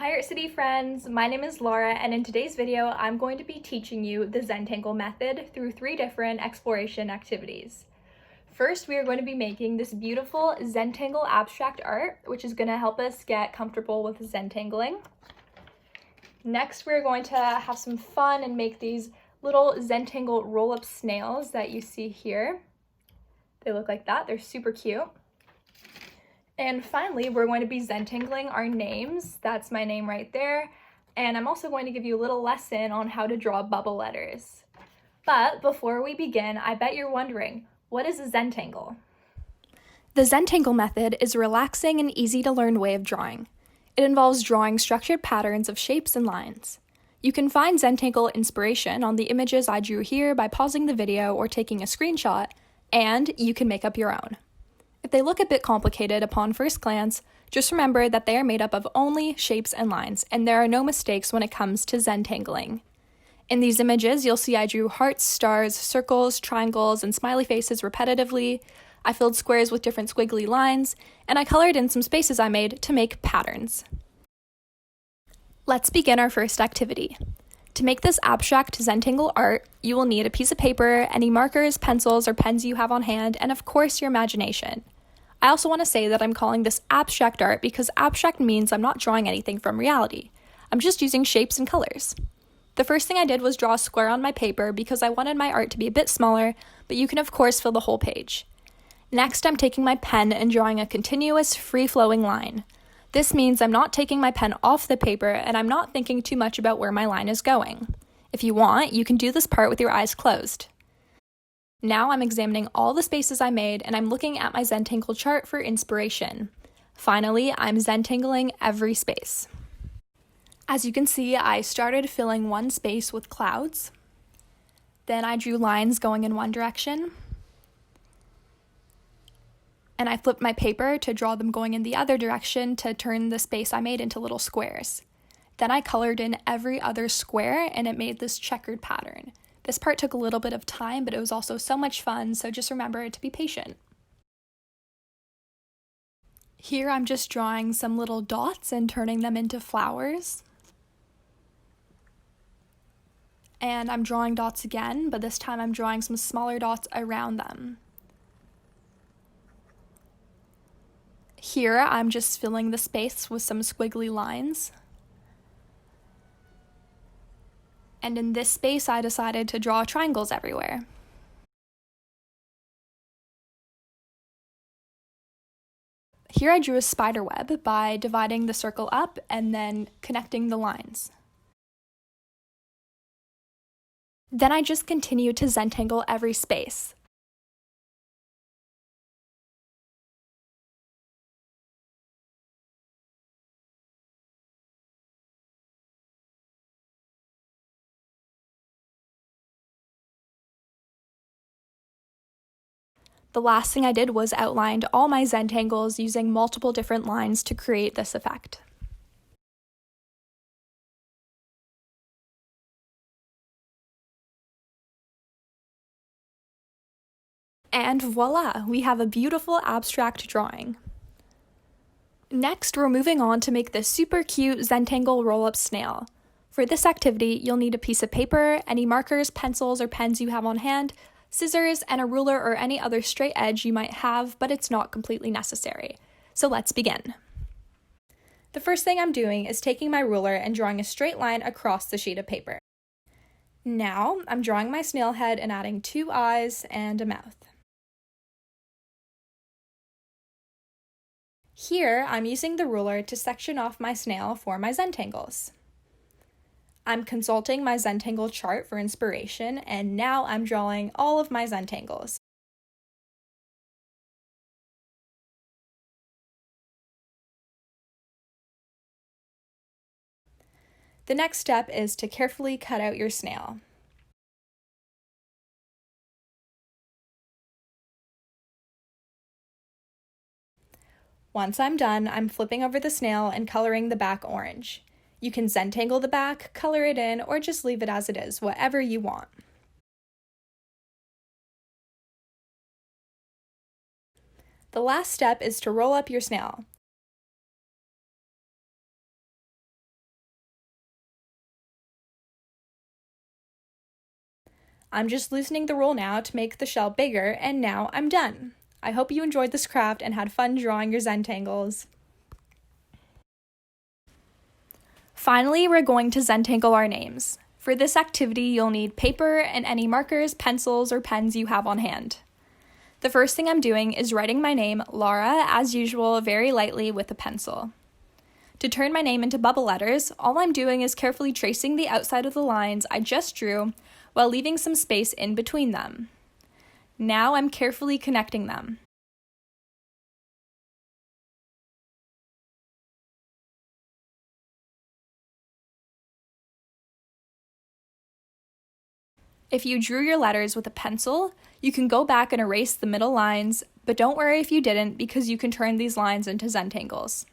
Hi Art City friends, my name is Lara, and in today's video I'm going to be teaching you the Zentangle method through 3 different exploration activities. First, we are going to be making this beautiful Zentangle abstract art, which is going to help us get comfortable with Zentangling. Next, we're going to have some fun and make these little Zentangle roll-up snails that you see here. They look like that, they're super cute. And finally, we're going to be Zentangling our names. That's my name right there. And I'm also going to give you a little lesson on how to draw bubble letters. But before we begin, I bet you're wondering, what is a Zentangle? The Zentangle method is a relaxing and easy to learn way of drawing. It involves drawing structured patterns of shapes and lines. You can find Zentangle inspiration on the images I drew here by pausing the video or taking a screenshot, and you can make up your own. If they look a bit complicated upon first glance, just remember that they are made up of only shapes and lines, and there are no mistakes when it comes to Zentangling. In these images, you'll see I drew hearts, stars, circles, triangles, and smiley faces repetitively. I filled squares with different squiggly lines, and I colored in some spaces I made to make patterns. Let's begin our first activity. To make this abstract Zentangle art, you will need a piece of paper, any markers, pencils, or pens you have on hand, and of course your imagination. I also want to say that I'm calling this abstract art because abstract means I'm not drawing anything from reality. I'm just using shapes and colors. The first thing I did was draw a square on my paper because I wanted my art to be a bit smaller, but you can of course fill the whole page. Next, I'm taking my pen and drawing a continuous, free-flowing line. This means I'm not taking my pen off the paper and I'm not thinking too much about where my line is going. If you want, you can do this part with your eyes closed. Now I'm examining all the spaces I made and I'm looking at my Zentangle chart for inspiration. Finally, I'm Zentangling every space. As you can see, I started filling one space with clouds. Then I drew lines going in one direction. And I flipped my paper to draw them going in the other direction to turn the space I made into little squares. Then I colored in every other square and it made this checkered pattern. This part took a little bit of time, but it was also so much fun, so just remember to be patient. Here I'm just drawing some little dots and turning them into flowers. And I'm drawing dots again, but this time I'm drawing some smaller dots around them. Here I'm just filling the space with some squiggly lines. And in this space, I decided to draw triangles everywhere. Here I drew a spider web by dividing the circle up and then connecting the lines. Then I just continued to Zentangle every space. The last thing I did was outlined all my Zentangles using multiple different lines to create this effect. And voila, we have a beautiful abstract drawing. Next, we're moving on to make this super cute Zentangle roll-up snail. For this activity, you'll need a piece of paper, any markers, pencils, or pens you have on hand, scissors, and a ruler or any other straight edge you might have, but it's not completely necessary. So let's begin. The first thing I'm doing is taking my ruler and drawing a straight line across the sheet of paper. Now, I'm drawing my snail head and adding 2 eyes and a mouth. Here, I'm using the ruler to section off my snail for my Zentangles. I'm consulting my Zentangle chart for inspiration, and now I'm drawing all of my Zentangles. The next step is to carefully cut out your snail. Once I'm done, I'm flipping over the snail and coloring the back orange. You can Zentangle the back, color it in, or just leave it as it is, whatever you want. The last step is to roll up your snail. I'm just loosening the roll now to make the shell bigger, and now I'm done. I hope you enjoyed this craft and had fun drawing your Zentangles. Finally, we're going to Zentangle our names. For this activity, you'll need paper and any markers, pencils, or pens you have on hand. The first thing I'm doing is writing my name, Lara, as usual, very lightly with a pencil. To turn my name into bubble letters, all I'm doing is carefully tracing the outside of the lines I just drew while leaving some space in between them. Now I'm carefully connecting them. If you drew your letters with a pencil, you can go back and erase the middle lines, but don't worry if you didn't because you can turn these lines into Zentangles.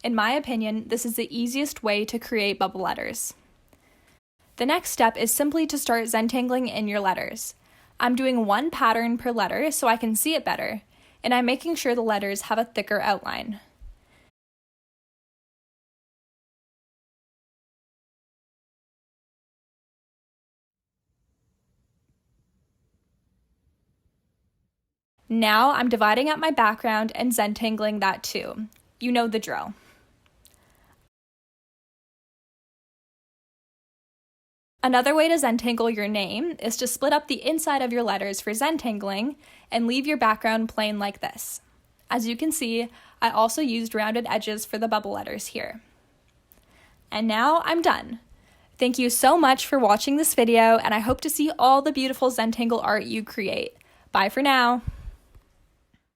In my opinion, this is the easiest way to create bubble letters. The next step is simply to start Zentangling in your letters. I'm doing one pattern per letter so I can see it better, and I'm making sure the letters have a thicker outline. Now I'm dividing up my background and Zentangling that too. You know the drill. Another way to Zentangle your name is to split up the inside of your letters for Zentangling and leave your background plain like this. As you can see, I also used rounded edges for the bubble letters here. And now I'm done. Thank you so much for watching this video, and I hope to see all the beautiful Zentangle art you create. Bye for now.